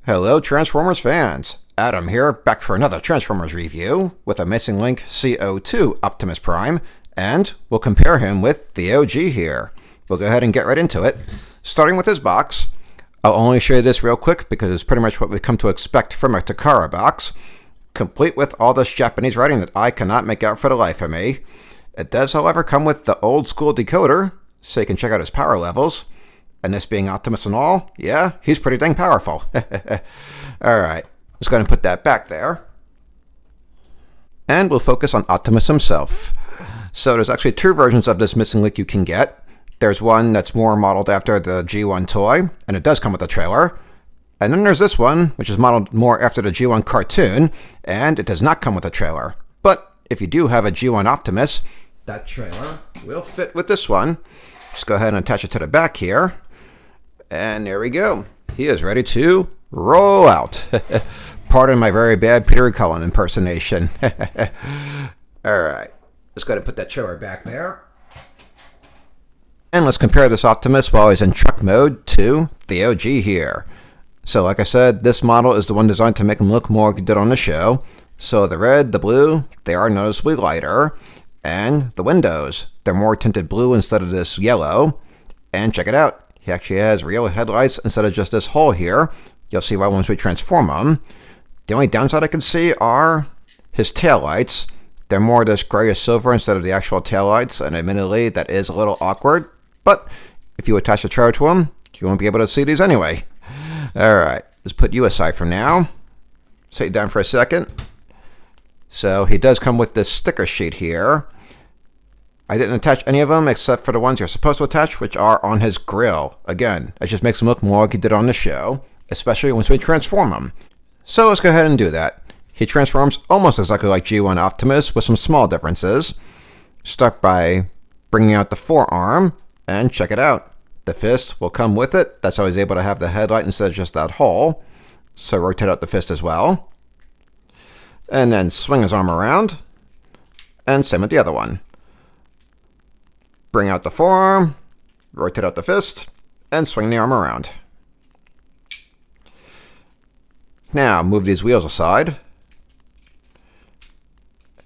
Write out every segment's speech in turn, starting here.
Hello Transformers fans! Adam here, back for another Transformers review with a missing link C-02 Optimus Prime, and we'll compare him with the OG here. We'll go ahead and get right into it. Starting with his box, I'll only show you this real quick because it's pretty much what we've come to expect from a Takara box, complete with all this Japanese writing that I cannot make out for the life of me. It does, however, come with the old school decoder, so you can check out his power levels. And this being Optimus and all, yeah, he's pretty dang powerful. Alright, let's go ahead and put that back there. And we'll focus on Optimus himself. So there's actually two versions of this missing link you can get. There's one that's more modeled after the G1 toy, and it does come with a trailer. And then there's this one, which is modeled more after the G1 cartoon, and it does not come with a trailer. But if you do have a G1 Optimus, that trailer will fit with this one. Just go ahead and attach it to the back here. And there we go. He is ready to roll out. Pardon my very bad Peter Cullen impersonation. Alright, let's go ahead and put that trailer back there. And let's compare this Optimus while he's in truck mode to the OG here. So like I said, this model is the one designed to make him look more like he did on the show. So the red, the blue, they are noticeably lighter. And the windows, they're more tinted blue instead of this yellow. And check it out. He actually has real headlights instead of just this hole here. You'll see why once we transform him. The only downside I can see are his taillights. They're more this grayish silver instead of the actual taillights, and admittedly that is a little awkward. But if you attach the trailer to him, you won't be able to see these anyway. Alright, let's put you aside for now. Sit down for a second. So he does come with this sticker sheet here. I didn't attach any of them except for the ones you're supposed to attach, which are on his grill. Again, it just makes him look more like he did on the show, especially once we transform him. So let's go ahead and do that. He transforms almost exactly like G1 Optimus with some small differences. Start by bringing out the forearm, and check it out. The fist will come with it. That's how he's able to have the headlight instead of just that hole. So rotate out the fist as well. And then swing his arm around. And same with the other one. Bring out the forearm, rotate out the fist, and swing the arm around. Now move these wheels aside.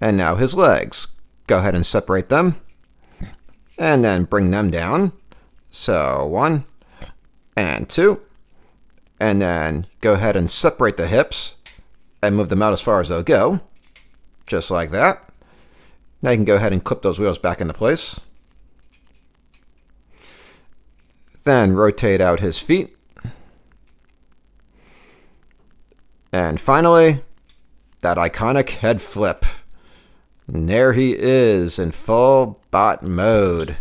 And now his legs. Go ahead and separate them. And then bring them down. So 1 and 2. And then go ahead and separate the hips and move them out as far as they'll go. Just like that. Now you can go ahead and clip those wheels back into place. Then rotate out his feet. And finally, that iconic head flip. And there he is in full bot mode.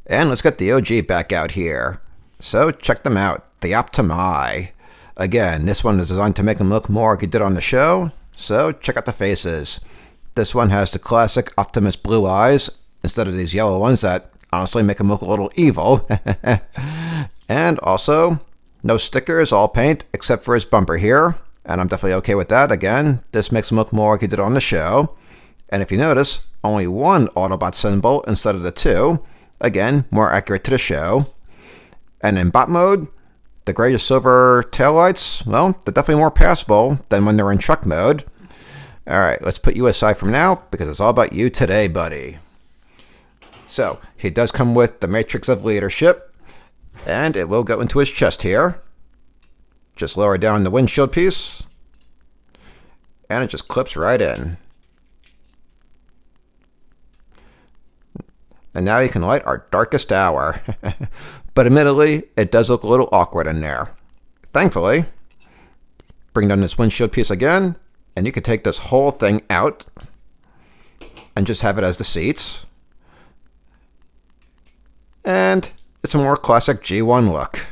And let's get the OG back out here. So check them out, the Optimi. Again, this one is designed to make him look more like he did on the show. So check out the faces. This one has the classic Optimus blue eyes instead of these yellow ones that honestly make him look a little evil. And also, no stickers, all paint, except for his bumper here. And I'm definitely okay with that. Again, this makes him look more like he did on the show. And if you notice, only one Autobot symbol instead of the two. Again, more accurate to the show. And in bot mode, the grayish silver taillights, well, they're definitely more passable than when they're in truck mode. Alright, let's put you aside from now, because it's all about you today, buddy. So, he does come with the Matrix of Leadership, and it will go into his chest here. Just lower down the windshield piece, and it just clips right in. And now you can light our darkest hour. But admittedly, it does look a little awkward in there. Thankfully, bring down this windshield piece again, and you can take this whole thing out and just have it as the seats. And it's a more classic G1 look.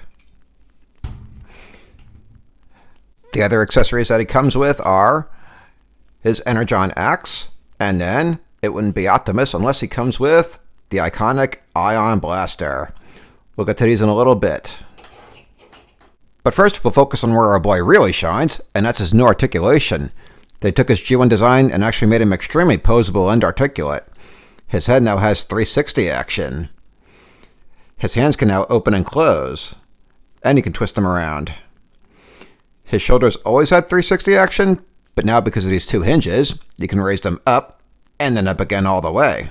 The other accessories that he comes with are his Energon axe, and then it wouldn't be Optimus unless he comes with the iconic Ion Blaster. We'll get to these in a little bit. But first, we'll focus on where our boy really shines, and that's his new articulation. They took his G1 design and actually made him extremely posable and articulate. His head now has 360 action. His hands can now open and close. and you can twist them around. His shoulders always had 360 action, but now because of these two hinges, you can raise them up and then up again all the way.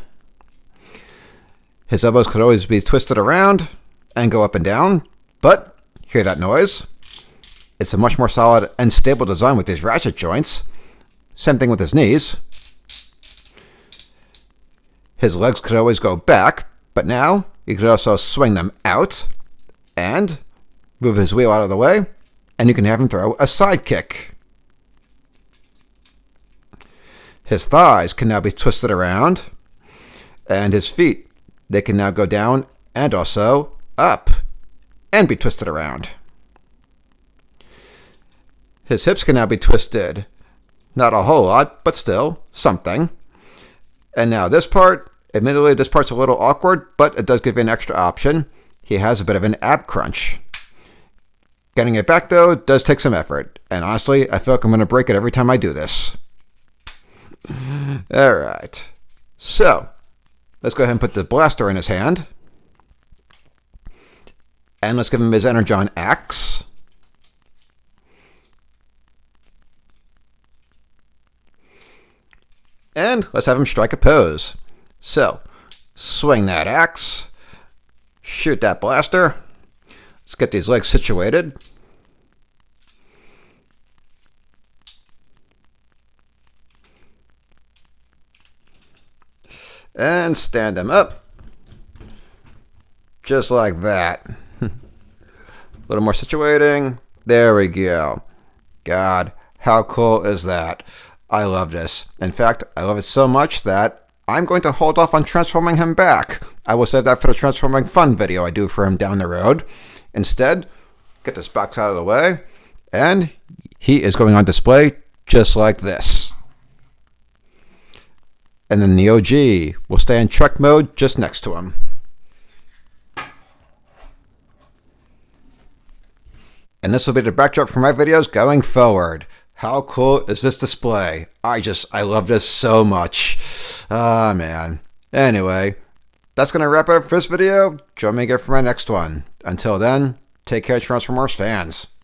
His elbows could always be twisted around and go up and down, but hear that noise? It's a much more solid and stable design with these ratchet joints. Same thing with his knees. His legs could always go back, but now you could also swing them out and move his wheel out of the way, and you can have him throw a side kick. His thighs can now be twisted around, and his feet, they can now go down and also up and be twisted around. His hips can now be twisted. Not a whole lot, but still something. And now this part, admittedly this part's a little awkward, but it does give you an extra option. He has a bit of an ab crunch. Getting it back though does take some effort, and honestly, I feel like I'm going to break it every time I do this. Alright, so let's go ahead and put the blaster in his hand. And let's give him his Energon axe. And let's have him strike a pose. So, swing that axe, shoot that blaster. Let's get these legs situated. And stand them up. Just like that. A little more situating. There we go. God, how cool is that? I love this. In fact, I love it so much that I'm going to hold off on transforming him back. I will save that for the transforming fun video I do for him down the road. Instead, get this box out of the way, and he is going on display just like this. And then the OG will stay in truck mode just next to him. And this will be the backdrop for my videos going forward. How cool is this display? I love this so much. Ah, man. Anyway, that's going to wrap it up for this video. Join me again for my next one. Until then, take care, Transformers fans.